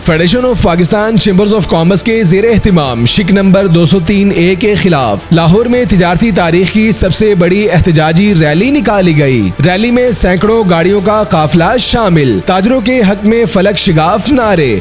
Federation of Pakistan chambers of commerce के ज़ेर एहतिमाम शिक नंबर 203A के खिलाफ लाहौर में तिजारती तारीख की सबसे बड़ी एहतजाजी रैली निकाली गई। रैली में सैकड़ों गाड़ियों का काफिला शामिल। ताजरों के हक में फलक शिगाफ नारे।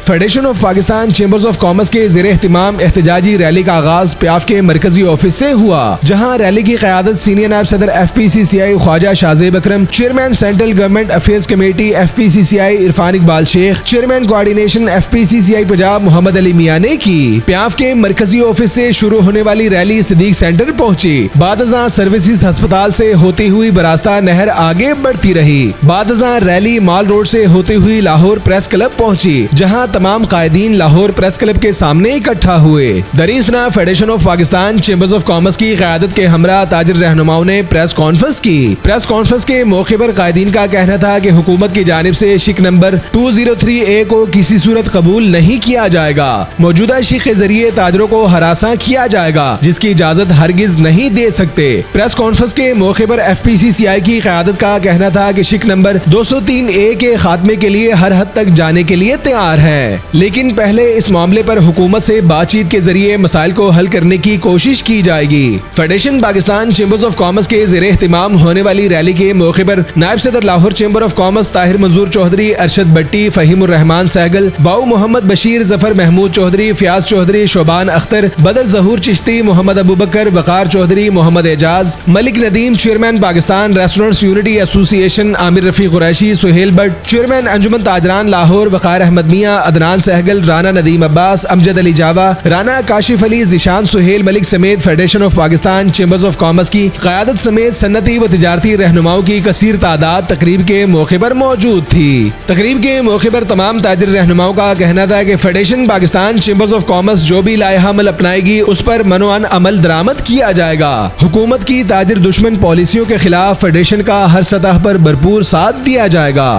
Federation of Pakistan chambers of commerce के ज़ेर एहतिमाम एहतजाजी रैली का आगाज प्याफ के मरकजी ऑफिस से हुआ, जहां रैली की क़यादत सीनियर नायब सदर FPCCI Khawaja Shahzeb Akram, chairman central government affairs committee FPCCI Irfan Iqbal Sheikh, chairman coordination FPCCI Punjab Mohammad Ali Mian ने की। प्याफ के मरकजी ऑफिस से शुरू होने वाली रैली सिद्दीक सेंटर पहुंची। बादअज़ां सर्विसेज अस्पताल से होती हुई बरास्ता नहर आगे बढ़ती रही। बादअज़ां रैली माल रोड से होती हुई लाहौर प्रेस क्लब पहुंची, जहां तमाम कायदीन लाहौर प्रेस क्लब के सामने इकट्ठा हुए। दरीसना federation of Pakistan chambers of commerce की क़यादत के हमरा ताजिर रहनुमाओं ने प्रेस कॉन्फ्रेंस की। प्रेस कॉन्फ्रेंस के मौके पर कायदीन का कहना था कि हुकूमत की जानिब से शिक नंबर 203A को किसी सूरत कबूल नहीं किया जाएगा। मौजूदा शिक के जरिए ताजरों को हरासा किया जाएगा, जिसकी इजाजत हरगिज नहीं दे सकते। प्रेस कॉन्फ्रेंस के मौके पर FPCCI की क़यादत का कहना था कि शिक नंबर 203A के खात्मे के लिए हर हद तक जाने के लिए तैयार है, लेकिन पहले इस मामले पर हुकूमत से बातचीत के जरिए मसाइल को हल करने की कोशिश की जाएगी। Federation Pakistan chambers of commerce के ज़ेर एहतिमाम होने वाली रैली के मौके पर नायब सदर Lahore chamber of commerce Tahir मंजूर चौधरी, अरशद भट्टी, फहीमुर रहमान सहगल, बाऊ Mohammad Bashir, Zafar Mahmood Chaudhary, Fayaz Chaudhary, Shoban Akhtar, Badar Zahoor Chishti, Mohammad Abu Bakar, Waqar Chaudhry, Mohammad Ejaz, Malik Nadeem, chairman Pakistan restaurants unity association Aamir Rafi Qureshi, Suhail Bhatt, chairman Anjuman Tajiran Lahore Waqar Ahmad Mian, Adnan Sehgal, Rana Nadeem Abbas, Amjad Ali Jawa, Rana Kashif Ali, Zeeshan Suhail Malik समेत federation of Pakistan chambers of commerce की क़यादत समेत सन्नती व तिजारती रहनुमाओं की कसीर तादाद तकरीब के मौके पर मौजूद थी। तकरीब के मौके पर तमाम ताजिर रहनुमाओं का कहना था कि federation Pakistan chambers of commerce जो भी लाइहा अमल अपनाएगी उस पर मनोअन अमल दरामद किया जाएगा। हुकूमत की ताजिर दुश्मन पॉलिसियों के खिलाफ फेडरेशन का हर सतह पर भरपूर साथ दिया जाएगा।